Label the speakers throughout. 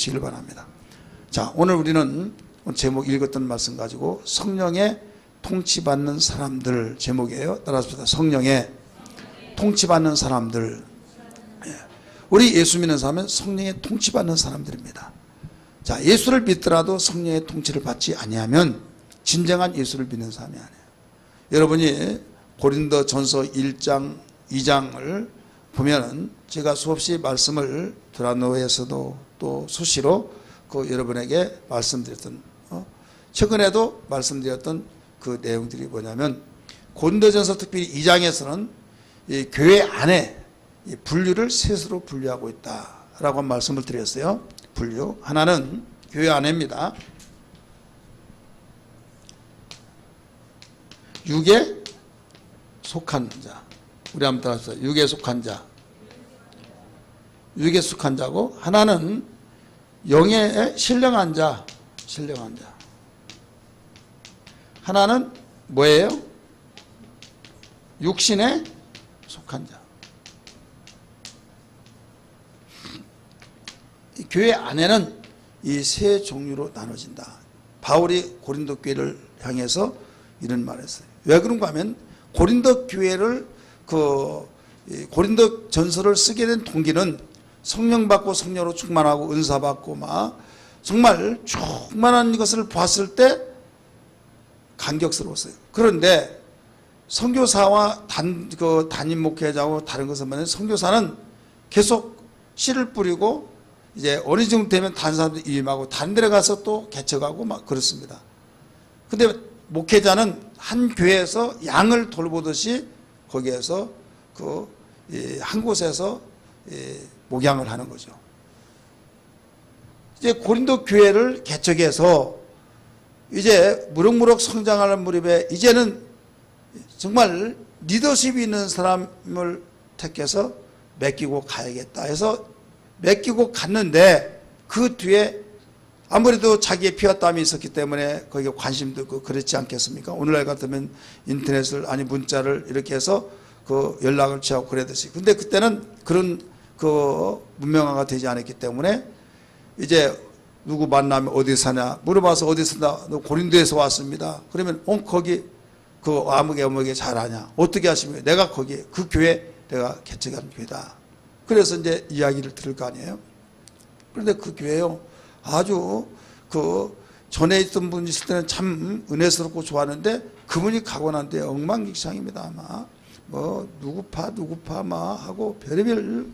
Speaker 1: 주시길 바랍니다. 자, 오늘 우리는 제목 읽었던 말씀 가지고 성령의 통치받는 사람들 제목이에요. 따라서 성령의 통치받는 사람들. 우리 예수 믿는 사람은 성령의 통치받는 사람들입니다. 자, 예수를 믿더라도 성령의 통치를 받지 아니하면 진정한 예수를 믿는 사람이 아니에요. 여러분이 고린도전서 1장, 2장을 보면은 제가 수없이 말씀을 드라노에서도 또 수시로 여러분에게 말씀드렸던 최근에도 말씀드렸던 그 내용들이 뭐냐면 고린도전서 특별히 2장에서는 이 교회 안에 이 분류를 셋으로 분류하고 있다라고 한 말씀을 드렸어요. 분류 하나는 교회 안에입니다. 육에 속한 자, 우리 한번 따라서 육에 속한 자, 육에 속한 자고, 하나는 영에 신령한 자, 신령한 자. 하나는 뭐예요? 육신에 속한 자. 이 교회 안에는 이 세 종류로 나눠진다. 바울이 고린도 교회를 향해서 이런 말을 했어요. 왜 그런가 하면 고린도 교회를 고린도 전서를 쓰게 된 동기는 성령 받고 성령으로 충만하고 은사 받고 막 정말 충만한 것을 봤을 때 감격스러웠어요. 그런데 선교사와 담임 목회자하고 다른 것은 뭐냐면 선교사는 계속 씨를 뿌리고 이제 어느 정도 되면 다른 사람들 임하고 다른 데 가서 또 개척하고 막 그렇습니다. 근데 목회자는 한 교회에서 양을 돌보듯이 거기에서 한 곳에서 목양을 하는 거죠. 이제 고린도 교회를 개척해서 이제 무럭무럭 성장하는 무렵에 이제는 정말 리더십이 있는 사람을 택해서 맡기고 가야겠다 해서 맡기고 갔는데 그 뒤에 아무래도 자기의 피와 땀이 있었기 때문에 거기에 관심도 있고 그렇지 않겠습니까? 오늘날 같으면 인터넷을 아니 문자를 이렇게 해서 연락을 취하고 그러듯이. 근데 그때는 그런 문명화가 되지 않았기 때문에 이제 누구 만나면 어디 사냐 물어봐서 어디 산다. 너 고린도에서 왔습니다. 그러면 거기 아무개 잘 아냐. 어떻게 하시면 내가 거기 그 교회 내가 개척한 교회다. 그래서 이제 이야기를 들을 거 아니에요. 그런데 그 교회요 아주 전에 있던 분 있을 때는 참 은혜스럽고 좋았는데 그분이 가고 난 뒤에 엉망진창입니다. 아마 누구파 막 하고 별의별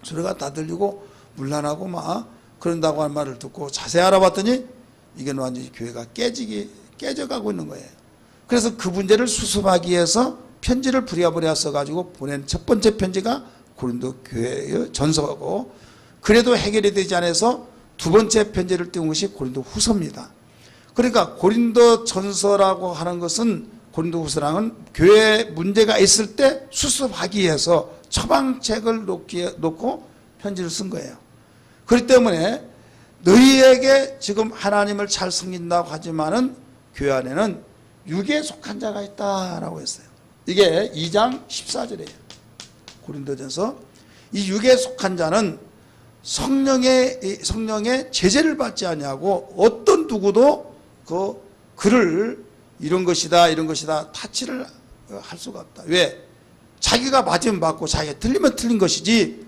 Speaker 1: 소리가 다 들리고 문란하고 막 그런다고 하는 말을 듣고 자세히 알아봤더니 이게 완전히 교회가 깨져가고 있는 거예요. 그래서 그 문제를 수습하기 위해서 편지를 부랴부랴 써가지고 보낸 첫 번째 편지가 고린도 교회의 전서고, 그래도 해결이 되지 않아서 두 번째 편지를 띄운 것이 고린도 후서입니다. 그러니까 고린도 전서라고 하는 것은 고린도 후서랑은 교회 문제가 있을 때 수습하기 위해서 처방책을 놓고 편지를 쓴 거예요. 그렇기 때문에 너희에게 지금 하나님을 잘 섬긴다고 하지만은 교회 안에는 육에 속한 자가 있다라고 했어요. 이게 2장 14절이에요. 고린도전서. 이 육에 속한 자는 성령의 제재를 받지 아니하고 어떤 누구도 그를 이런 것이다 타치를 할 수가 없다. 왜? 자기가 맞으면 맞고 자기가 틀리면 틀린 것이지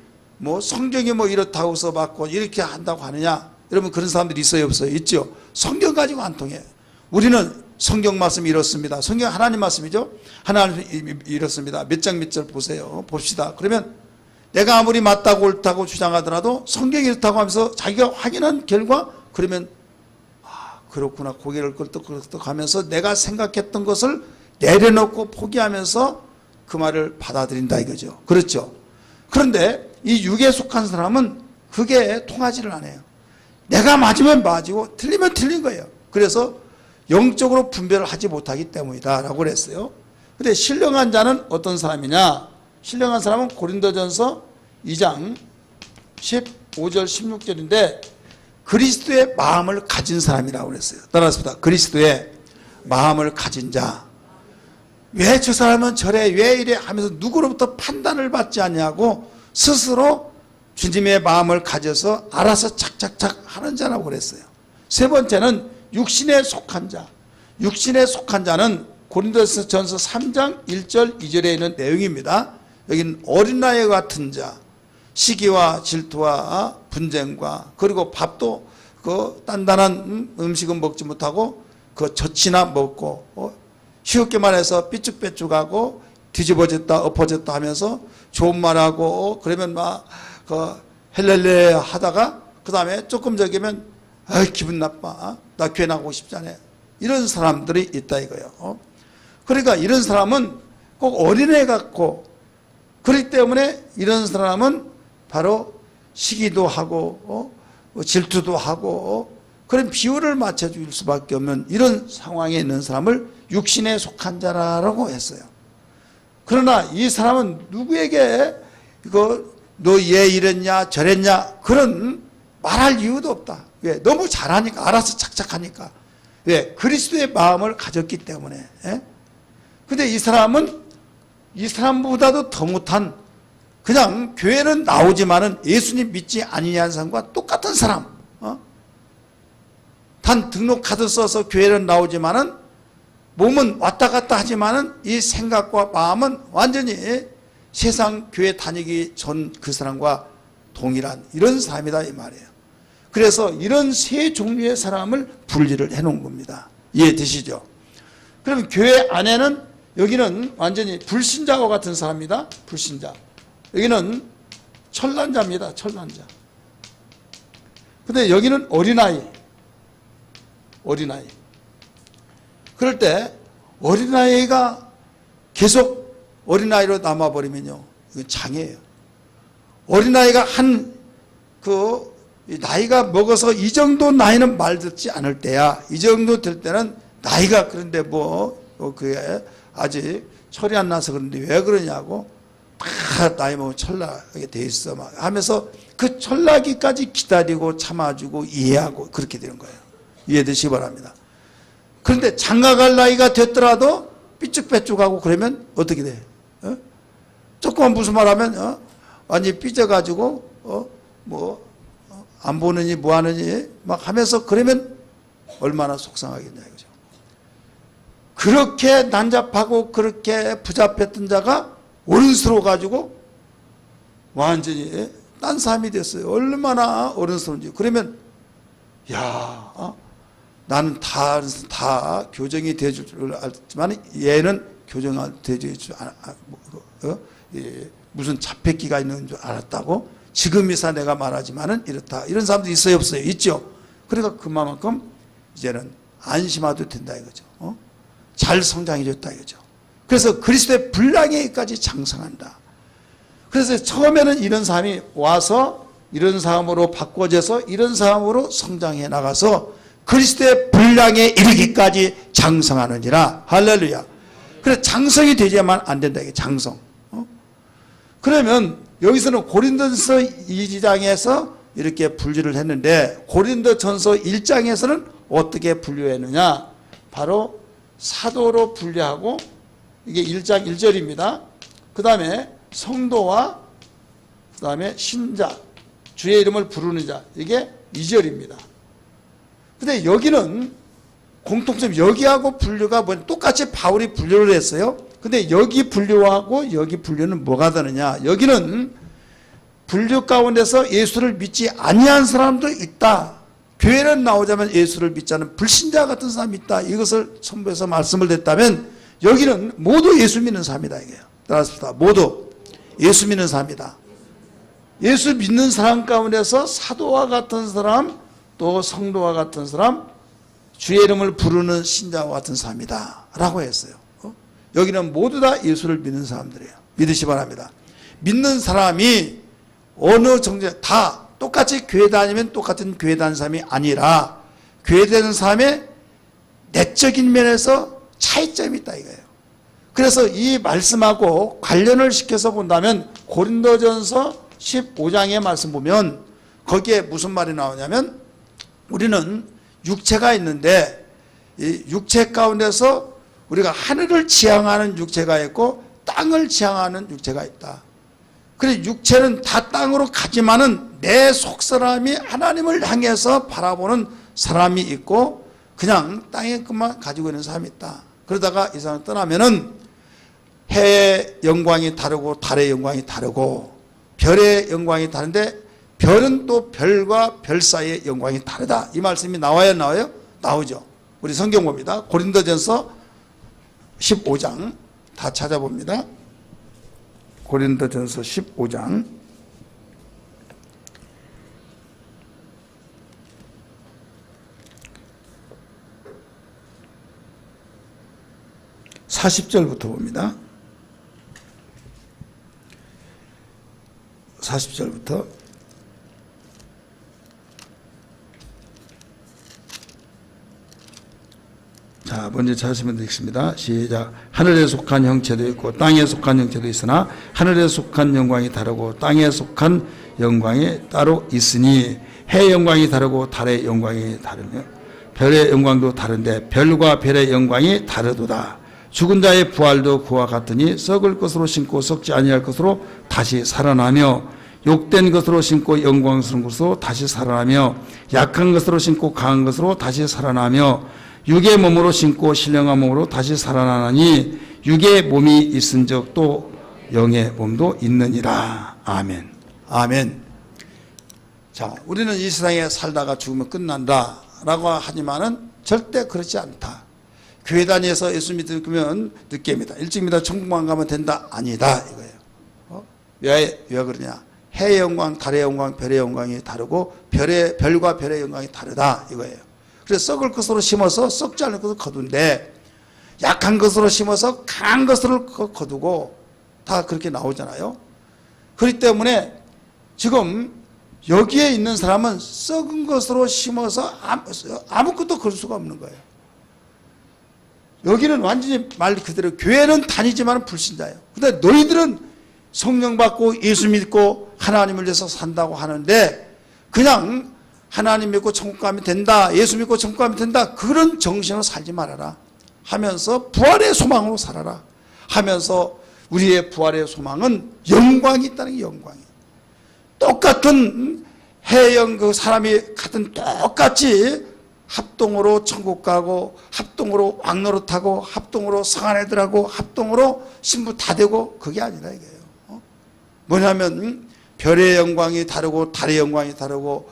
Speaker 1: 성경이 이렇다고 해서 맞고 이렇게 한다고 하느냐. 여러분 그런 사람들이 있어요 없어요? 있죠. 성경 가지고 안 통해요. 우리는 성경 말씀이 이렇습니다. 성경 하나님 말씀이죠. 하나님 이렇습니다. 몇 장 몇 절 보세요. 봅시다. 그러면 내가 아무리 맞다고 옳다고 주장하더라도 성경이 이렇다고 하면서 자기가 확인한 결과 그러면 그렇구나 고개를 끄덕끄덕 하면서 내가 생각했던 것을 내려놓고 포기하면서 그 말을 받아들인다 이거죠. 그렇죠. 그런데 이 육에 속한 사람은 그게 통하지를 않아요. 내가 맞으면 맞이고 틀리면 틀린 거예요. 그래서 영적으로 분별을 하지 못하기 때문이다 라고 그랬어요. 근데 신령한 자는 어떤 사람이냐? 신령한 사람은 고린도전서 2장 15절 16절인데 그리스도의 마음을 가진 사람이라고 그랬어요. 따라서 그리스도의 마음을 가진 자. 왜 저 사람은 저래 왜 이래 하면서 누구로부터 판단을 받지 않냐고 스스로 주님의 마음을 가져서 알아서 착착착 하는 자라고 그랬어요. 세 번째는 육신에 속한 자. 육신에 속한 자는 고린도전서 3장 1절 2절에 있는 내용입니다. 여기는 어린아이 같은 자, 시기와 질투와 분쟁과, 그리고 밥도 그 단단한 음식은 먹지 못하고 그 젖이나 먹고, 쉽게 말해서 삐죽빼죽하고 뒤집어졌다 엎어졌다 하면서 좋은 말하고, 그러면 막 그 헬렐레 하다가 그 다음에 조금 저기면 기분 나빠, 나 교회 나가고 싶지 않아, 이런 사람들이 있다 이거예요. 그러니까 이런 사람은 꼭 어린애 같고, 그렇기 때문에 이런 사람은 바로 시기도 하고 질투도 하고 그런 비율을 맞춰줄 수밖에 없는 이런 상황에 있는 사람을 육신에 속한 자라고 했어요. 그러나 이 사람은 누구에게 이거 너 얘 이랬냐 저랬냐 그런 말할 이유도 없다. 왜? 너무 잘하니까, 알아서 착착하니까. 왜? 그리스도의 마음을 가졌기 때문에. 근데 이 사람은 이 사람보다도 더 못한, 그냥 교회는 나오지만은 예수님 믿지 아니냐는 사람과 똑같은 사람. 단 등록 카드 써서 교회는 나오지만은 몸은 왔다 갔다 하지만은 이 생각과 마음은 완전히 세상 교회 다니기 전 그 사람과 동일한 이런 사람이다 이 말이에요. 그래서 이런 세 종류의 사람을 분리를 해놓은 겁니다. 이해되시죠? 그럼 교회 안에는 여기는 완전히 불신자와 같은 사람이다. 불신자. 여기는 천란자입니다. 천란자. 근데 여기는 어린아이. 어린아이. 그럴 때 어린아이가 계속 어린아이로 남아버리면요, 이건 장애예요. 어린아이가 나이가 먹어서 이 정도 나이는 말 듣지 않을 때야, 이 정도 될 때는 나이가, 그런데 그게 아직 철이 안 나서 그런데 왜 그러냐고, 다 나이 먹으면 철나게 돼 있어 막 하면서 그 철나기까지 기다리고 참아주고 이해하고 그렇게 되는 거예요. 이해되시기 바랍니다. 그런데 장가갈 나이가 됐더라도 삐죽빼죽하고 그러면 어떻게 돼? 조금만 무슨 말 하면 완전히 삐져가지고 안 보느니 뭐 하느니 막 하면서 그러면 얼마나 속상하겠냐 이거죠. 그렇게 난잡하고 그렇게 부잡했던 자가 어른스러워 가지고 완전히 딴 사람이 됐어요. 얼마나 어른스러운지. 그러면 나는 다 교정이 되줄 줄 알지만 얘는 교정이 되줄 줄 무슨 자폐기가 있는 줄 알았다고 지금이사 내가 말하지만은 이렇다. 이런 사람도 있어요 없어요? 있죠. 그러니까 그만큼 이제는 안심해도 된다 이거죠. 잘 성장해줬다 이거죠. 그래서 그리스도의 분량에까지 장성한다. 그래서 처음에는 이런 사람이 와서 이런 사람으로 바꿔져서 이런 사람으로 성장해 나가서 그리스도의 분량에 이르기까지 장성하느니라. 할렐루야. 그래서 장성이 되지만 안 된다 이게 장성. 그러면 여기서는 고린도전서 2장에서 이렇게 분류를 했는데 고린도전서 1장에서는 어떻게 분류했느냐? 바로 사도로 분류하고, 이게 1장 1절입니다. 그 다음에 성도와 그 다음에 신자, 주의 이름을 부르는 자, 이게 2절입니다. 근데 여기는 공통점, 여기하고 분류가 똑같이 바울이 분류를 했어요. 근데 여기 분류하고 여기 분류는 뭐가 다르냐? 여기는 분류 가운데서 예수를 믿지 아니한 사람도 있다. 교회는 나오자면 예수를 믿지 않는 불신자 같은 사람이 있다. 이것을 첨부해서 말씀을 드렸다면 여기는 모두 예수 믿는 사람이다 이게요. 따라서 모두 예수 믿는 사람이다. 예수 믿는 사람 가운데서 사도와 같은 사람, 또 성도와 같은 사람, 주의 이름을 부르는 신자와 같은 사람이다 라고 했어요. 여기는 모두 다 예수를 믿는 사람들이에요. 믿으시 바랍니다. 믿는 사람이 어느 정도 다 똑같이 교회 다니면 똑같은 교회 다니는 사람이 아니라 교회 다니는 사람의 내적인 면에서 차이점이 있다 이거예요. 그래서 이 말씀하고 관련을 시켜서 본다면 고린도전서 15장의 말씀 보면 거기에 무슨 말이 나오냐면 우리는 육체가 있는데 이 육체 가운데서 우리가 하늘을 지향하는 육체가 있고 땅을 지향하는 육체가 있다. 그래 육체는 다 땅으로 가지만은 내 속사람이 하나님을 향해서 바라보는 사람이 있고 그냥 땅의 것만 가지고 있는 사람이 있다. 그러다가 이 사람 떠나면은 해의 영광이 다르고 달의 영광이 다르고 별의 영광이 다른데 별은 또 별과 별 사이의 영광이 다르다. 이 말씀이 나와야 나와요? 나오죠. 우리 성경 봅니다. 고린도전서 15장 다 찾아봅니다. 고린도전서 15장 40절부터 봅니다. 40절부터 자, 먼저 찾으시면 되겠습니다. 시작. 하늘에 속한 형체도 있고 땅에 속한 형체도 있으나 하늘에 속한 영광이 다르고 땅에 속한 영광이 따로 있으니 해의 영광이 다르고 달의 영광이 다르며 별의 영광도 다른데 별과 별의 영광이 다르도다. 죽은 자의 부활도 그와 같으니 썩을 것으로 심고 썩지 아니할 것으로 다시 살아나며 욕된 것으로 심고 영광스러운 것으로 다시 살아나며 약한 것으로 심고 강한 것으로 다시 살아나며 육의 몸으로 심고 신령한 몸으로 다시 살아나니 육의 몸이 있은즉 또 영의 몸도 있느니라. 아멘. 아멘. 자, 우리는 이 세상에 살다가 죽으면 끝난다라고 하지만은 절대 그렇지 않다. 교회 다니면서 예수 믿으면 늦게입니다. 일찍입니다. 천국만 가면 된다. 아니다 이거예요. 왜 그러냐? 해의 영광, 달의 영광, 별의 영광이 다르고 별과 별의 영광이 다르다 이거예요. 그래서 썩을 것으로 심어서 썩지 않을 것을 거둔데 약한 것으로 심어서 강한 것을 거두고 다 그렇게 나오잖아요. 그렇기 때문에 지금 여기에 있는 사람은 썩은 것으로 심어서 아무것도 걸 수가 없는 거예요. 여기는 완전히 말 그대로 교회는 다니지만 불신자예요. 근데 너희들은 성령 받고 예수 믿고 하나님을 위해서 산다고 하는데 그냥 하나님 믿고 천국 가면 된다, 예수 믿고 천국 가면 된다, 그런 정신으로 살지 말아라 하면서 부활의 소망으로 살아라 하면서 우리의 부활의 소망은 영광이 있다는 게 영광이. 똑같은 해영 그 사람이 같은 똑같이 합동으로 천국 가고 합동으로 왕노릇 하고 합동으로 성한 애들하고 합동으로 신부 다 되고 그게 아니라 이게요. 뭐냐면 별의 영광이 다르고 달의 영광이 다르고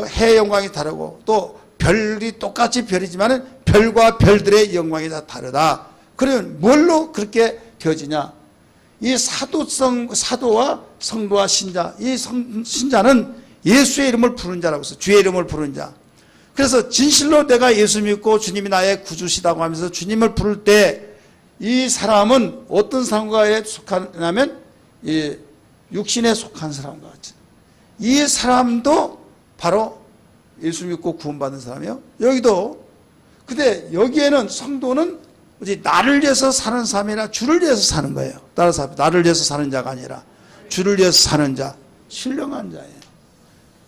Speaker 1: 해의 영광이 다르고 또 별이 똑같이 별이지만 별과 별들의 영광이 다 다르다. 그러면 뭘로 그렇게 되어지냐? 이 사도와 성도와 신자, 이 신자는 예수의 이름을 부르는 자라고 해서 주의 이름을 부르는 자. 그래서 진실로 내가 예수 믿고 주님이 나의 구주시다고 하면서 주님을 부를 때 이 사람은 어떤 사람과에 속하냐면 이 육신에 속한 사람과 같이. 이 사람도 바로 예수 믿고 구원받은 사람이에요. 여기도. 근데 여기에는 성도는 나를 위해서 사는 사람이라 주를 위해서 사는 거예요. 따라서 나를 위해서 사는 자가 아니라 주를 위해서 사는 자, 신령한 자예요.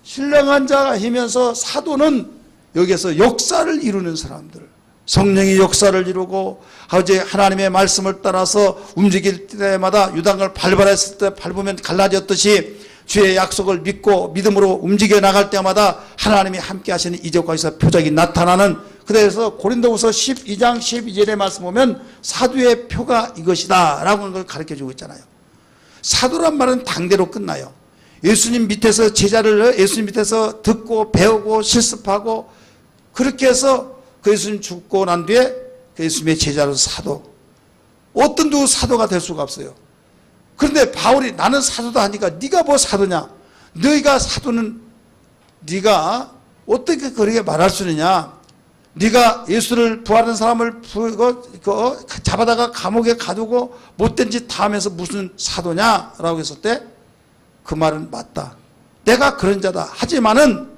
Speaker 1: 신령한 자가 이면서 사도는 여기에서 역사를 이루는 사람들, 성령이 역사를 이루고 아버지 하나님의 말씀을 따라서 움직일 때마다 유단강을 발발했을 때 밟으면 갈라졌듯이 주의 약속을 믿고 믿음으로 움직여 나갈 때마다 하나님이 함께 하시는 이적과에서 표적이 나타나는. 그래서 고린도후서 12장 12절의 말씀 보면 사도의 표가 이것이다 라고 하는 걸 가르쳐주고 있잖아요. 사도란 말은 당대로 끝나요. 예수님 밑에서 제자를 예수님 밑에서 듣고 배우고 실습하고 그렇게 해서 그 예수님 죽고 난 뒤에 그 예수님의 제자로서 사도. 어떤 누구 사도가 될 수가 없어요. 그런데 바울이 나는 사도다 하니까 네가 뭐 사도냐? 너희가 사도는 네가 어떻게 그렇게 말할 수 있느냐? 네가 예수를 부활한 사람을 잡아다가 감옥에 가두고 못된 짓 다 하면서 무슨 사도냐? 라고 했을 때 그 말은 맞다. 내가 그런 자다. 하지만은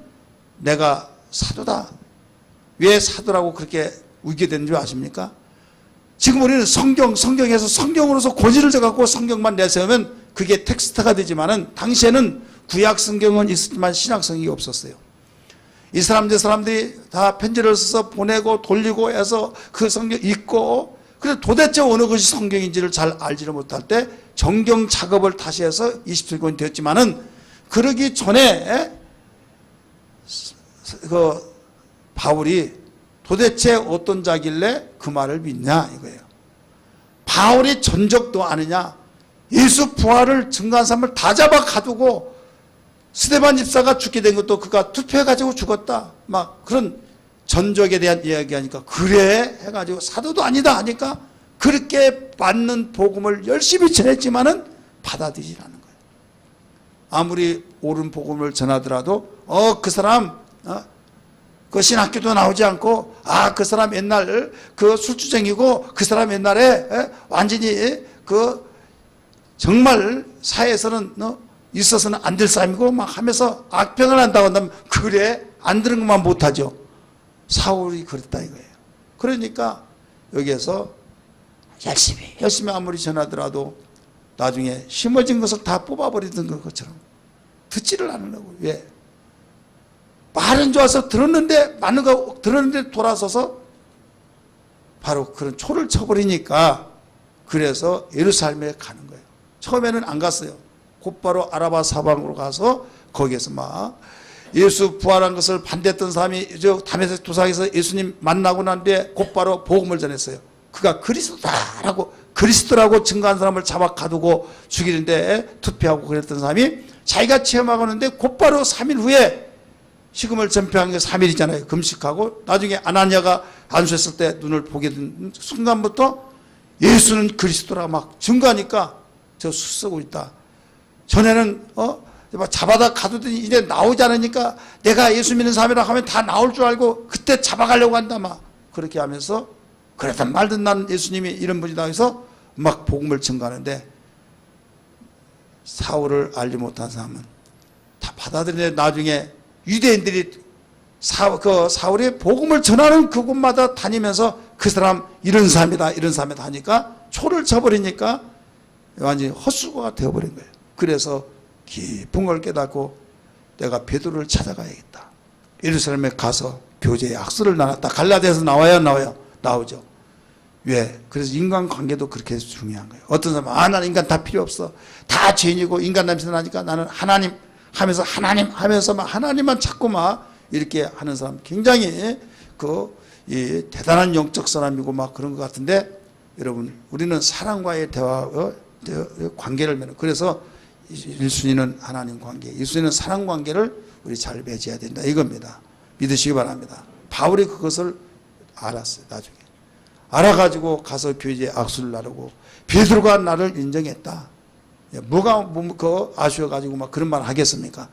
Speaker 1: 내가 사도다. 왜 사도라고 그렇게 우기게 되는 줄 아십니까? 지금 우리는 성경에서 성경으로서 고지를 져갖고 성경만 내세우면 그게 텍스트가 되지만은 당시에는 구약 성경은 있었지만 신약 성경이 없었어요. 이 사람들이 다 편지를 써서 보내고 돌리고 해서 그 성경 읽고 그래서 도대체 어느 것이 성경인지를 잘 알지를 못할 때 정경 작업을 다시 해서 27권이 되었지만은 그러기 전에 그 바울이 도대체 어떤 자길래 그 말을 믿냐 이거예요. 바울이 전적도 아느냐? 예수 부활을 증거한 사람을 다 잡아 가두고 스데반 집사가 죽게 된 것도 그가 투표해가지고 죽었다. 막 그런 전적에 대한 이야기하니까 그래 해가지고 사도도 아니다 하니까 그렇게 받는 복음을 열심히 전했지만은 받아들이지 않는 거예요. 아무리 옳은 복음을 전하더라도 그 사람 그 신학교도 나오지 않고 그 사람 옛날 그 술주쟁이고 그 사람 옛날에 완전히 그 정말 사회에서는 있어서는 안 될 사람이고 막 하면서 악평을 한다고 한다면 그래 안 들은 것만 못하죠. 사울이 그랬다 이거예요. 그러니까 여기에서 열심히 아무리 전하더라도 나중에 심어진 것을 다 뽑아버리던 것처럼 듣지를 않으려고. 왜? 말은 좋아서 들었는데 맞는 거 들었는데 돌아서서 바로 그런 초를 쳐버리니까 그래서 예루살렘에 가는 거예요. 처음에는 안 갔어요. 곧바로 아라바 사방으로 가서 거기에서 막 예수 부활한 것을 반대했던 사람이 저 다메섹 도상에서 예수님 만나고 난 뒤에 곧바로 복음을 전했어요. 그가 그리스도라고 증거한 사람을 잡아 가두고 죽이는데 투표하고 그랬던 사람이 자기가 체험하고 있는데 곧바로 3일 후에 식음을 전폐한 게 3일이잖아요. 금식하고 나중에 아나니아가 안수했을 때 눈을 보게 된 순간부터 예수는 그리스도라 막 증거하니까 저 수쓰고 있다. 전에는 잡아다 가두더니 이제 나오지 않으니까 내가 예수 믿는 사람이라고 하면 다 나올 줄 알고 그때 잡아가려고 한다 막 그렇게 하면서 그러든 말든 난 예수님이 이런 분이다 해서 막 복음을 증거하는데 사울을 알지 못한 사람은 다 받아들이는데 나중에 유대인들이 사울이 복음을 전하는 그곳마다 다니면서 그 사람 이런 사람이다 이런 사람이다 하니까 초를 쳐버리니까 완전히 헛수고가 되어버린 거예요. 그래서 깊은 걸 깨닫고 내가 베드로를 찾아가야겠다. 예루살렘에 가서 교제의 악수를 나눴다. 갈라디아에서 나와요 안 나와요? 나오죠. 왜? 그래서 인간관계도 그렇게 중요한 거예요. 어떤 사람은 나는 인간 다 필요 없어. 다 죄인이고 인간 냄새 나니까 나는 하나님 하면서 막 하나님만 찾고 막 이렇게 하는 사람 굉장히 이 대단한 영적 사람이고 막 그런 것 같은데 여러분 우리는 사랑과의 대화 관계를 맺는 그래서 1순위는 하나님 관계 1순위는 사랑 관계를 우리 잘 맺어야 된다 이겁니다. 믿으시기 바랍니다. 바울이 그것을 알았어요. 나중에 알아가지고 가서 교제에 악수를 나누고 베드로가 나를 인정했다. 뭐가 아쉬워가지고 막 그런 말 하겠습니까?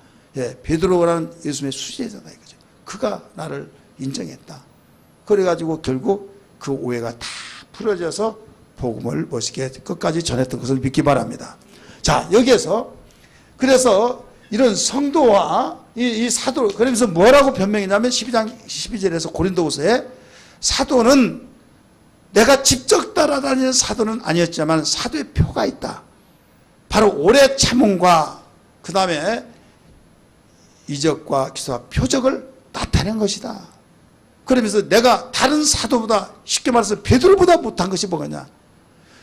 Speaker 1: 베드로라는 예수님의 수제자다 이거죠. 그가 나를 인정했다. 그래가지고 결국 그 오해가 다 풀어져서 복음을 멋있게 끝까지 전했던 것을 믿기 바랍니다. 자, 여기에서 그래서 이런 성도와 이 사도 그러면서 뭐라고 변명했냐면 12장 12절에서 고린도후서에 사도는 내가 직접 따라다니는 사도는 아니었지만 사도의 표가 있다. 바로 오래 참음과 그 다음에 이적과 기사와 표적을 나타낸 것이다. 그러면서 내가 다른 사도보다 쉽게 말해서 베드로보다 못한 것이 뭐냐.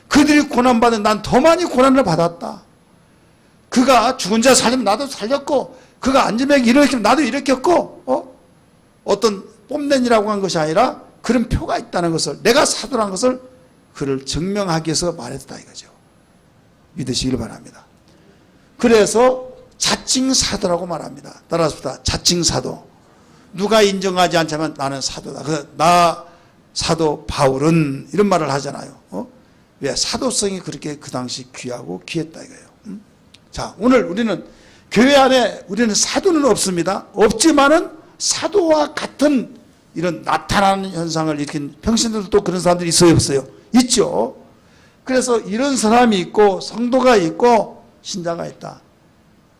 Speaker 1: 그들이 고난받은 난 더 많이 고난을 받았다. 그가 죽은 자 살리면 나도 살렸고 그가 앉으면 일으키면 나도 일으켰고 어떤 뽐낸이라고 한 것이 아니라 그런 표가 있다는 것을 내가 사도라는 것을 그를 증명하기 위해서 말했다 이거죠. 믿으시길 바랍니다. 그래서 자칭 사도라고 말합니다. 따라서 자칭 사도. 누가 인정하지 않지만 나는 사도다. 그래서 나 사도 바울은 이런 말을 하잖아요. 왜? 사도성이 그렇게 그 당시 귀하고 귀했다 이거예요. 자, 오늘 우리는 교회 안에 우리는 사도는 없습니다. 없지만은 사도와 같은 이런 나타나는 현상을 일으킨 평신들도 그런 사람들이 있어요 없어요? 있죠. 그래서 이런 사람이 있고 성도가 있고 신자가 있다.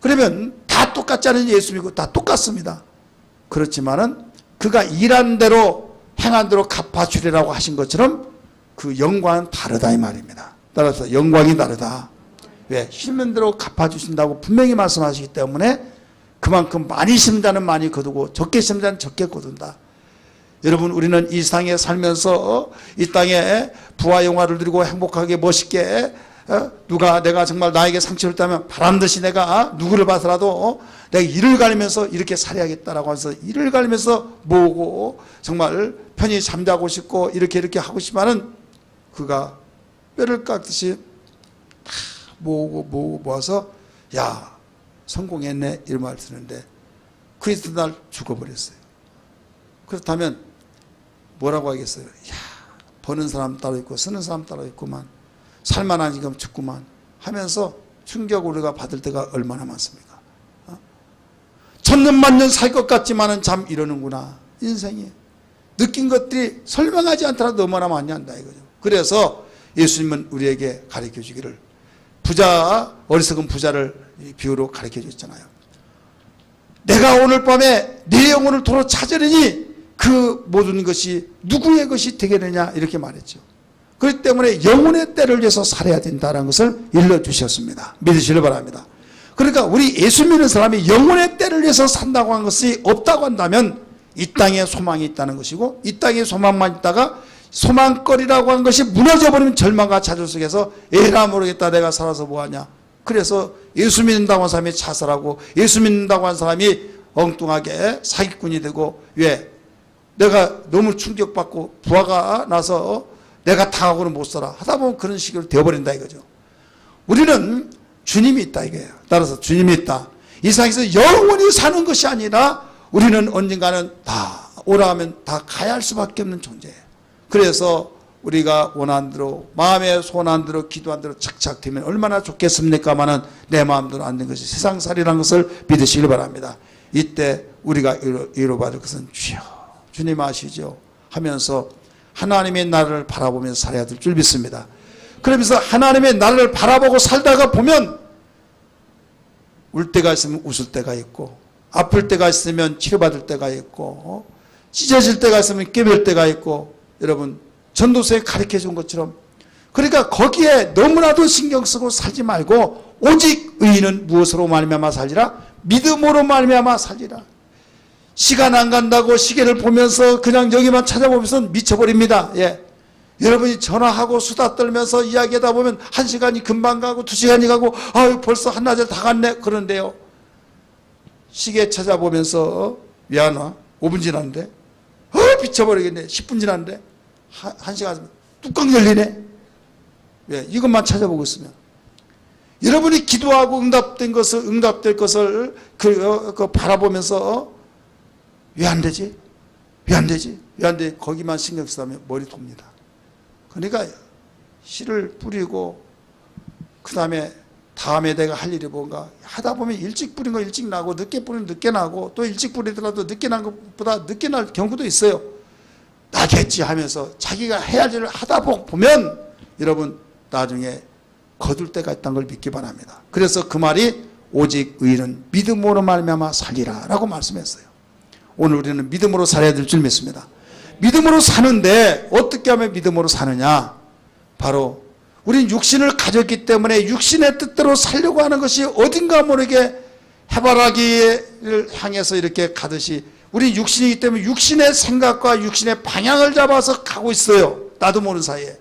Speaker 1: 그러면 다 똑같지 않은 예수 믿고 다 똑같습니다. 그렇지만은 그가 일한 대로 행한 대로 갚아주리라고 하신 것처럼 그 영광은 다르다 이 말입니다. 따라서 영광이 다르다. 왜? 심는 대로 갚아주신다고 분명히 말씀하시기 때문에 그만큼 많이 심자는 많이 거두고 적게 심자는 적게 거둔다. 여러분, 우리는 이 세상에 살면서 이 땅에 부와 영화를 누리고 행복하게 멋있게, 누가 내가 정말 나에게 상처를 했다면 바람듯이 내가 누구를 봐서라도 내가 이를 가리면서 이렇게 살아야겠다라고 해서 이를 가리면서 모으고 정말 편히 잠자고 싶고 이렇게 하고 싶지만은 그가 뼈를 깎듯이 다 모으고 모아서 야, 성공했네 이런 말 듣는데 그 이튿날 죽어버렸어요. 그렇다면 뭐라고 하겠어요? 야, 버는 사람 따로 있고 쓰는 사람 따로 있구만, 살만하니까 죽구만 하면서 충격 우리가 받을 때가 얼마나 많습니까? 천년만년 살 것 같지만은 참 이러는구나. 인생이 느낀 것들이 설명하지 않더라도 너무나 많이 한다 이거죠. 그래서 예수님은 우리에게 가르쳐 주기를, 어리석은 부자를 비유로 가르쳐 줬잖아요. 내가 오늘 밤에 내 영혼을 도로 찾으려니 그 모든 것이 누구의 것이 되겠느냐 이렇게 말했죠. 그렇기 때문에 영혼의 때를 위해서 살아야 된다는 것을 일러주셨습니다. 믿으시길 바랍니다. 그러니까 우리 예수 믿는 사람이 영혼의 때를 위해서 산다고 하는 것이 없다고 한다면 이 땅에 소망이 있다는 것이고, 이 땅에 소망만 있다가 소망거리라고 하는 것이 무너져버리면 절망과 좌절 속에서 에라 모르겠다 내가 살아서 뭐하냐. 그래서 예수 믿는다고 하는 사람이 자살하고 예수 믿는다고 하는 사람이 엉뚱하게 사기꾼이 되고, 왜? 내가 너무 충격받고 부하가 나서 내가 당하고는 못 살아 하다 보면 그런 식으로 되어버린다 이거죠. 우리는 주님이 있다 이거예요. 따라서 주님이 있다. 이 세상에서 영원히 사는 것이 아니라 우리는 언젠가는 다 오라 하면 다 가야 할 수밖에 없는 존재예요. 그래서 우리가 원한 대로, 마음의 소원한 대로, 기도한 대로 착착 되면 얼마나 좋겠습니까마는 내 마음대로 안 된 것이 세상살이라는 것을 믿으시길 바랍니다. 이때 우리가 위로받을 것은 주여 주님 아시죠 하면서 하나님의 나라를 바라보면서 살아야 될 줄 믿습니다. 그러면서 하나님의 나라를 바라보고 살다가 보면 울 때가 있으면 웃을 때가 있고, 아플 때가 있으면 치료받을 때가 있고, 찢어질 때가 있으면 깨물 때가 있고, 여러분 전도서에 가르쳐 준 것처럼, 그러니까 거기에 너무나도 신경 쓰고 살지 말고 오직 의인은 무엇으로 말미암아 살리라? 믿음으로 말미암아 살리라. 시간 안 간다고 시계를 보면서 그냥 여기만 찾아보면서 미쳐버립니다. 예. 여러분이 전화하고 수다 떨면서 이야기하다 보면 1시간이 금방 가고 2시간이 가고 아유 벌써 한나절 다 갔네 그런데요, 시계 찾아보면서 왜 안 와? 5분 지났는데 미쳐버리겠네. 10분 지났는데 1시간 뚜껑 열리네. 왜? 이것만 찾아보고 있으면 여러분이 기도하고 응답될 것을 바라보면서 왜 안 되지? 왜 안 되지? 왜 안 돼? 거기만 신경 쓰다면 머리 돕니다. 그러니까 씨를 뿌리고 그 다음에 내가 할 일이 뭔가 하다 보면 일찍 뿌린 거 일찍 나고 늦게 뿌리면 늦게 나고, 또 일찍 뿌리더라도 늦게 난 것보다 늦게 날 경우도 있어요. 나겠지 하면서 자기가 해야 할 일을 하다 보면 여러분 나중에 거둘 때가 있다는 걸 믿기 바랍니다. 그래서 그 말이 오직 의인은 믿음으로 말미암아 살리라 라고 말씀했어요. 오늘 우리는 믿음으로 살아야 될 줄 믿습니다. 믿음으로 사는데 어떻게 하면 믿음으로 사느냐? 바로 우린 육신을 가졌기 때문에 육신의 뜻대로 살려고 하는 것이 어딘가 모르게 해바라기를 향해서 이렇게 가듯이 우리 육신이기 때문에 육신의 생각과 육신의 방향을 잡아서 가고 있어요. 나도 모르는 사이에.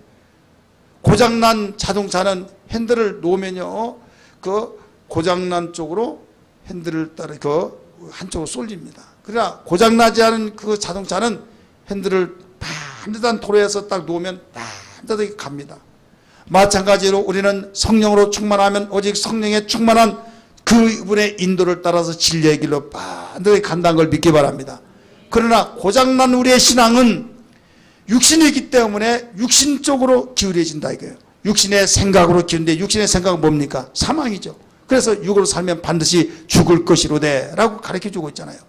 Speaker 1: 고장난 자동차는 핸들을 놓으면요, 그 고장난 쪽으로 핸들을 따라 한쪽으로 쏠립니다. 그러나 고장나지 않은 그 자동차는 핸들을 반듯한 도로에서 딱 놓으면 반듯하게 갑니다. 마찬가지로 우리는 성령으로 충만하면 오직 성령에 충만한 그분의 인도를 따라서 진리의 길로 반듯하게 간다는 걸 믿기 바랍니다. 그러나 고장난 우리의 신앙은 육신이기 때문에 육신 쪽으로 기울여진다 이거예요. 육신의 생각으로 기운데, 육신의 생각은 뭡니까? 사망이죠. 그래서 육으로 살면 반드시 죽을 것이로되 라고 가르쳐주고 있잖아요.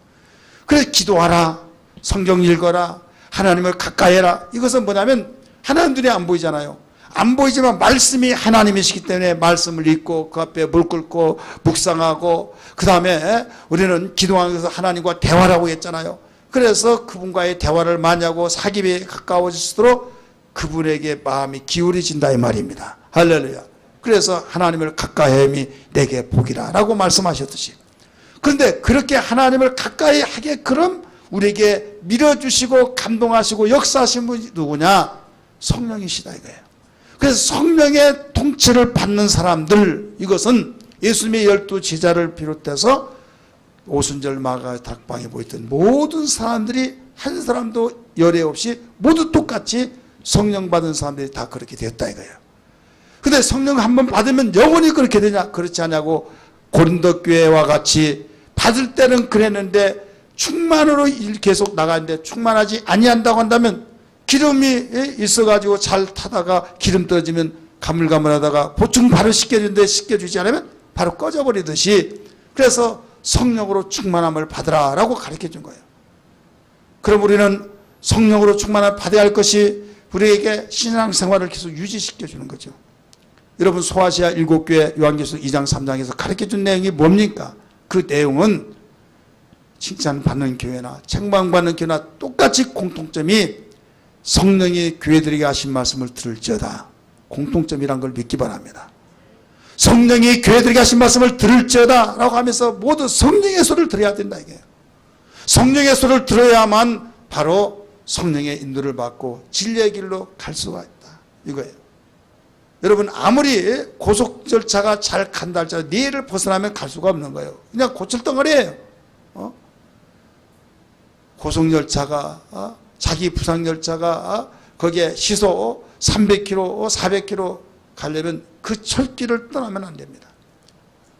Speaker 1: 그래서 기도하라, 성경 읽어라, 하나님을 가까이 해라. 이것은 뭐냐면 하나님 눈에 안 보이잖아요. 안 보이지만 말씀이 하나님이시기 때문에 말씀을 읽고 그 앞에 물 끓고 묵상하고, 그 다음에 우리는 기도하면서 하나님과 대화를 하고 했잖아요. 그래서 그분과의 대화를 많이 하고 사귐에 가까워질수록 그분에게 마음이 기울여진다 이 말입니다. 할렐루야. 그래서 하나님을 가까이 함이 내게 복이라 라고 말씀하셨듯이, 그런데 그렇게 하나님을 가까이 하게 그럼 우리에게 밀어주시고 감동하시고 역사하신 분이 누구냐? 성령이시다 이거예요. 그래서 성령의 통치를 받는 사람들, 이것은 예수님의 12 제자를 비롯해서 오순절 마가 닭방에 모였던 모든 사람들이 한 사람도 열애 없이 모두 똑같이 성령 받은 사람들이 다 그렇게 되었다 이거예요. 근데 성령 한번 받으면 영원히 그렇게 되냐? 그렇지 않냐고. 고린도 교회와 같이 받을 때는 그랬는데 충만으로 계속 나가는데 충만하지 아니한다고 한다면, 기름이 있어가지고 잘 타다가 기름 떨어지면 가물가물하다가 보충 바로 씻겨주는데 씻겨주지 않으면 바로 꺼져버리듯이, 그래서 성령으로 충만함을 받으라 라고 가르쳐 준 거예요. 그럼 우리는 성령으로 충만함을 받아야 할 것이 우리에게 신앙생활을 계속 유지시켜 주는 거죠. 여러분, 소아시아 7교회 요한계시록 2장 3장에서 가르쳐 준 내용이 뭡니까? 그 내용은 칭찬받는 교회나 책망받는 교회나 똑같이 공통점이 성령이 교회들에게 하신 말씀을 들을지어다. 공통점이란 걸 믿기 바랍니다. 성령이 교회들에게 하신 말씀을 들을지어다 라고 하면서 모두 성령의 소리를 들어야 된다 이게요. 성령의 소리를 들어야만 바로 성령의 인도를 받고 진리의 길로 갈 수가 있다 이거예요. 여러분, 아무리 고속 절차가 잘 간다 할지라도 뇌를 벗어나면 갈 수가 없는 거예요. 그냥 고철덩어리예요. 고속 열차가 자기 부상 열차가 거기에 시속 300km, 400km 가려면 그 철길을 떠나면 안 됩니다.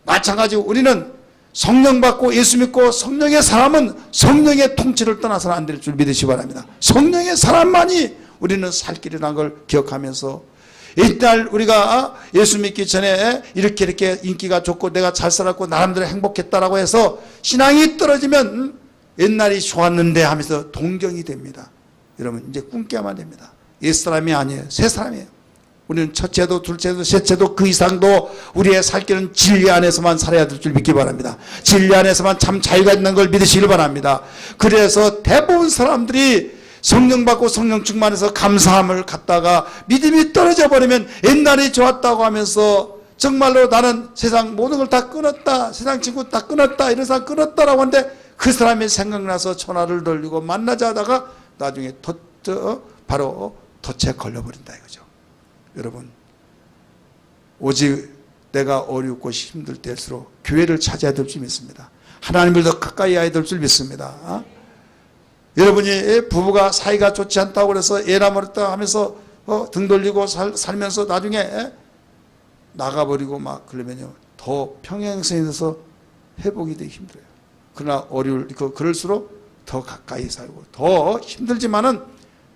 Speaker 1: 마찬가지로 우리는 성령 받고 예수 믿고 성령의 사람은 성령의 통치를 떠나서는 안 될 줄 믿으시기 바랍니다. 성령의 사람만이 우리는 살 길이라는 걸 기억하면서, 옛날 우리가 예수 믿기 전에 이렇게 인기가 좋고 내가 잘 살았고 나름대로 행복했다라고 해서 신앙이 떨어지면 옛날이 좋았는데 하면서 동경이 됩니다. 여러분, 이제 꿈깨면 됩니다. 옛사람이 아니에요. 새사람이에요. 우리는 첫째도 둘째도 셋째도 그 이상도 우리의 살 길은 진리 안에서만 살아야 될 줄 믿기 바랍니다. 진리 안에서만 참 자유가 있는 걸 믿으시길 바랍니다. 그래서 대부분 사람들이 성령 받고 성령 충만해서 감사함을 갖다가 믿음이 떨어져 버리면 옛날이 좋았다고 하면서 정말로 나는 세상 모든 걸 다 끊었다, 세상 친구 다 끊었다, 이런 사람 끊었다라고 하는데 그 사람이 생각나서 전화를 돌리고 만나자 하다가 나중에 바로 덫에 걸려버린다 이거죠. 여러분, 오직 내가 어렵고 힘들 때일수록 교회를 찾아야 될 줄 믿습니다. 하나님을 더 가까이 해야 될 줄 믿습니다. 여러분이 부부가 사이가 좋지 않다고 그래서 애나버렸다 하면서 등 돌리고 살면서 나중에 나가버리고 막 그러면요, 더 평행선에 서 회복이 되기 힘들어요. 그러나 그럴수록 더 가까이 살고 더 힘들지만은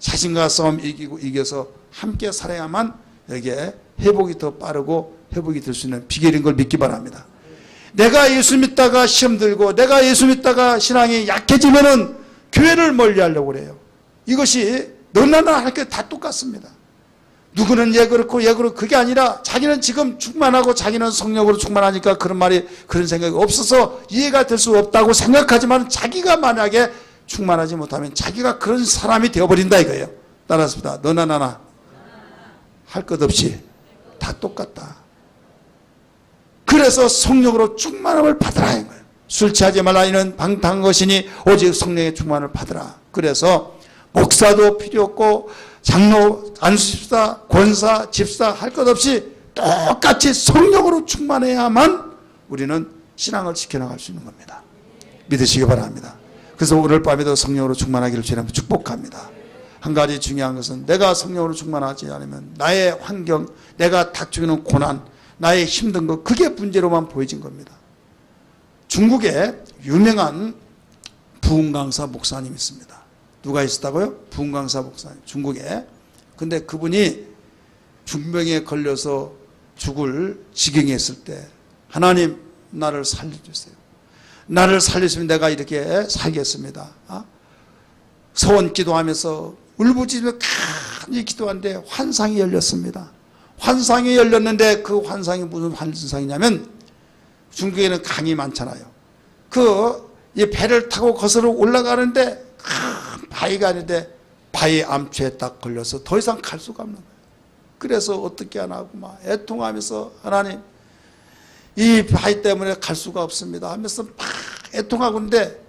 Speaker 1: 자신과 싸움 이겨서 함께 살아야만 여기에 회복이 더 빠르고 회복이 될 수 있는 비결인 걸 믿기 바랍니다. 내가 예수 믿다가 시험 들고 내가 예수 믿다가 신앙이 약해지면은 교회를 멀리 하려고 그래요. 이것이 너나나 할 게 다 똑같습니다. 누구는 얘 그렇고 얘 그렇고 그게 아니라 자기는 지금 충만하고 자기는 성령으로 충만하니까 그런 생각이 없어서 이해가 될 수 없다고 생각하지만, 자기가 만약에 충만하지 못하면 자기가 그런 사람이 되어버린다 이거예요. 따라서 너나 나나 할 것 없이 다 똑같다. 그래서 성령으로 충만함을 받으라 이거예요. 술 취하지 말라, 이는 방탕한 것이니 오직 성령의 충만을 받으라. 그래서 목사도 필요 없고 장로, 안수집사, 권사, 집사 할 것 없이 똑같이 성령으로 충만해야만 우리는 신앙을 지켜나갈 수 있는 겁니다. 믿으시기 바랍니다. 그래서 오늘 밤에도 성령으로 충만하기를 주님 축복합니다. 한 가지 중요한 것은 내가 성령으로 충만하지 않으면 나의 환경, 내가 닥치는 고난, 나의 힘든 것, 그게 문제로만 보여진 겁니다. 중국에 유명한 부흥강사 목사님이 있습니다. 누가 있었다고요? 부흥강사 목사님, 중국에. 근데 그분이 중병에 걸려서 죽을 지경에 있을 때, 하나님 나를 살려주세요. 나를 살려주면 내가 이렇게 살겠습니다. 서원 기도하면서 울부짖으며 간절히 기도하는데 환상이 열렸습니다. 환상이 열렸는데 그 환상이 무슨 환상이냐면, 중국에는 강이 많잖아요. 이 배를 타고 거슬러 올라가는데 큰 바위가 있는데 바위 암초에 딱 걸려서 더 이상 갈 수가 없는 거예요. 그래서 어떻게 하나 하고 막 애통하면서, 하나님 이 바위 때문에 갈 수가 없습니다 하면서 막 애통하고 있는데,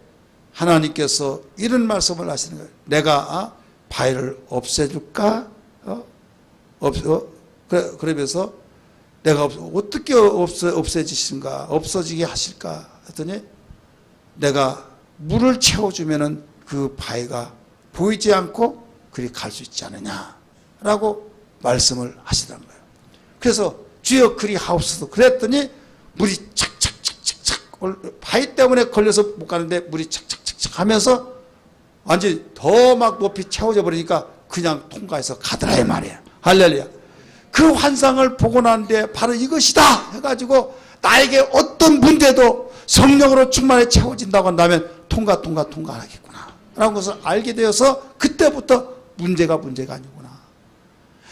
Speaker 1: 하나님께서 이런 말씀을 하시는 거예요. 내가 바위를 없애줄까? 그러면서 내가 어떻게 없애지신가? 없어지게 하실까? 했더니 내가 물을 채워주면은 그 바위가 보이지 않고 그리 갈 수 있지 않느냐라고 말씀을 하시더란 거예요. 그래서 주여 그리 하옵소서 그랬더니 물이 착착착착착 바위 때문에 걸려서 못 가는데 물이 착착착착 하면서 완전히 더 막 높이 채워져 버리니까 그냥 통과해서 가더라 이 말이에요. 할렐루야. 그 환상을 보고 나는데 바로 이것이다 해가지고 나에게 어떤 문제도 성령으로 충만해 채워진다고 한다면 통과하겠구나 라는 것을 알게 되어서 그때부터 문제가 아니구나.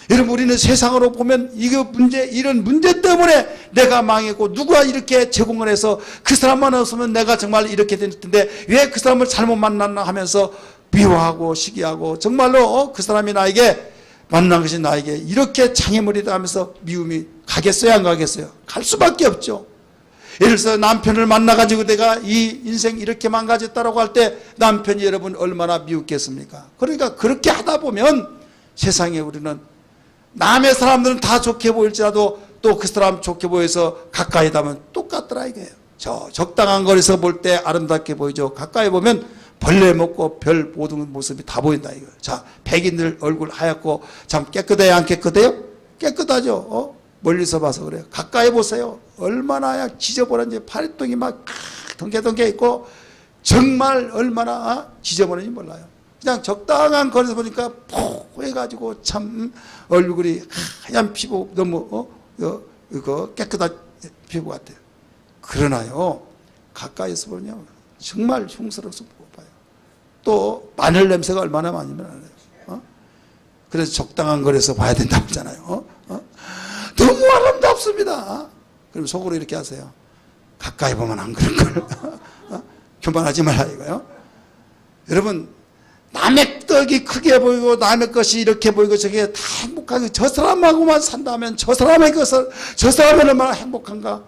Speaker 1: 여러분 우리는 세상으로 보면 이런 문제 때문에 내가 망했고 누가 이렇게 제공을 해서 그 사람만 없으면 내가 정말 이렇게 될 텐데 왜 그 사람을 잘못 만났나 하면서 미워하고 시기하고 정말로 그 사람이 나에게 만난 것이 나에게 이렇게 장애물이다 하면서 미움이 가겠어요 안 가겠어요? 갈 수밖에 없죠. 예를 들어서 남편을 만나가지고 내가 이 인생 이렇게 망가졌다라고 할 때 남편이 여러분 얼마나 미웠겠습니까? 그러니까 그렇게 하다 보면 세상에 우리는 남의 사람들은 다 좋게 보일지라도 또 그 사람 좋게 보여서 가까이 가면 똑같더라 이거예요. 적당한 거리에서 볼 때 아름답게 보이죠. 가까이 보면 벌레 먹고 별 모든 모습이 다 보인다 이거예요. 자, 백인들 얼굴 하얗고 참 깨끗해요 안 깨끗해요? 깨끗하죠. 멀리서 봐서 그래요. 가까이 보세요. 얼마나 지저분한지 파리똥이 막 덩개덩개 있고 정말 얼마나 지저분한지 몰라요. 그냥 적당한 거리에서 보니까 포해가지고 참 얼굴이 하얀 피부 너무 이거 깨끗한 피부 같아요. 그러나요 가까이서 보면 정말 흉스러워서 못 봐요. 또 마늘 냄새가 얼마나 많이 나요. 그래서 적당한 거리에서 봐야 된다고 하잖아요. 너무 아름답습니다. 그럼 속으로 이렇게 하세요. 가까이 보면 안 그럴 걸. 교만하지 말라 이거요. 여러분 남의 떡이 크게 보이고 남의 것이 이렇게 보이고 저게 다 행복하게 저 사람하고만 산다면 저 사람의 것을 저 사람은 얼마나 행복한가.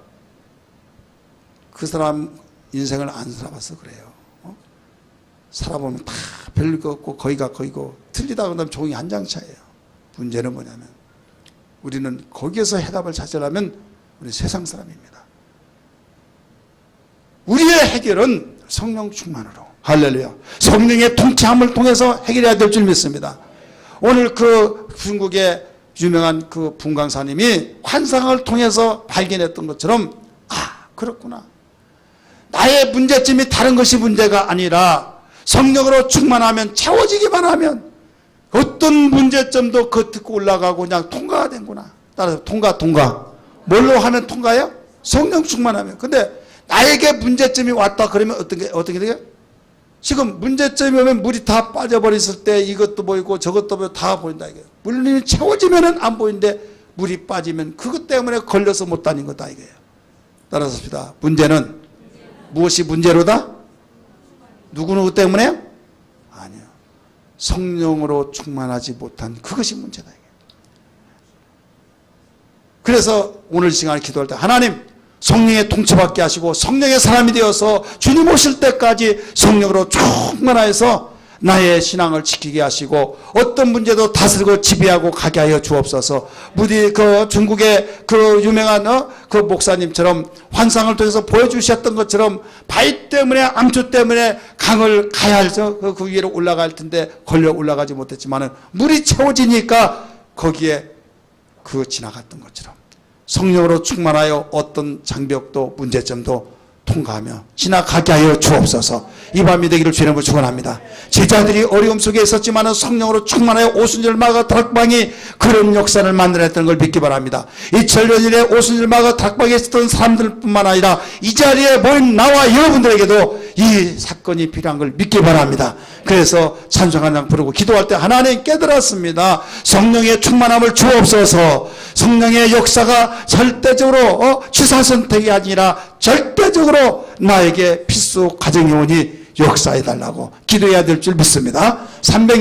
Speaker 1: 그 사람 인생을 안 살아봐서 그래요. 살아보면 다 별거 없고 거기가 거기고 틀리다고 하면 종이 한 장 차예요. 문제는 뭐냐면 우리는 거기에서 해답을 찾으려면 우리 세상 사람입니다. 우리의 해결은 성령 충만으로 할렐루야 성령의 통치함을 통해서 해결해야 될 줄 믿습니다. 오늘 그 중국의 유명한 그 분광사님이 환상을 통해서 발견했던 것처럼 그렇구나. 나의 문제점이 다른 것이 문제가 아니라 성령으로 충만하면 채워지기만 하면 어떤 문제점도 그 듣고 올라가고 그냥 통과가 된구나. 따라서 통과. 뭘로 하면 통과해요? 성령 충만하면. 근데 나에게 문제점이 왔다 그러면 어떻게 돼요? 지금 문제점이 오면 물이 다 빠져버렸을 때 이것도 보이고 저것도 보이고 다 보인다 이거예요. 물이 채워지면 안 보이는데 물이 빠지면 그것 때문에 걸려서 못 다닌 거다 이거예요. 따라서 봅시다. 문제는 무엇이 문제로다? 누구 때문에요? 아니요. 성령으로 충만하지 못한 그것이 문제다. 그래서 오늘 시간에 기도할 때 하나님 성령의 통치받게 하시고 성령의 사람이 되어서 주님 오실 때까지 성령으로 충만하여서 나의 신앙을 지키게 하시고 어떤 문제도 다스리고 지배하고 가게 하여 주옵소서. 부디 그 중국의 그 유명한 그 목사님처럼 환상을 통해서 보여주셨던 것처럼 바위 때문에 암초 때문에 강을 가야 해서 그 위로 올라갈 텐데 걸려 올라가지 못했지만은 물이 채워지니까 거기에 그 지나갔던 것처럼 성령으로 충만하여 어떤 장벽도 문제점도 통과하며 지나가게 하여 주옵소서. 이 밤이 되기를 주님으로 축원합니다. 제자들이 어려움 속에 있었지만 성령으로 충만하여 오순절 마가 다락방이 그런 역사를 만들어냈던 걸 믿기 바랍니다. 이 전년일에 오순절 마가 다락방에 있었던 사람들뿐만 아니라 이 자리에 모인 나와 여러분들에게도 이 사건이 필요한 걸 믿기 바랍니다. 그래서 찬송 한 장 부르고 기도할 때 하나님 깨달았습니다. 성령의 충만함을 주옵소서. 성령의 역사가 절대적으로 취사선택이 아니라 절대적으로 나에게 필수 가정요원이 역사해달라고 기도해야 될 줄 믿습니다. 300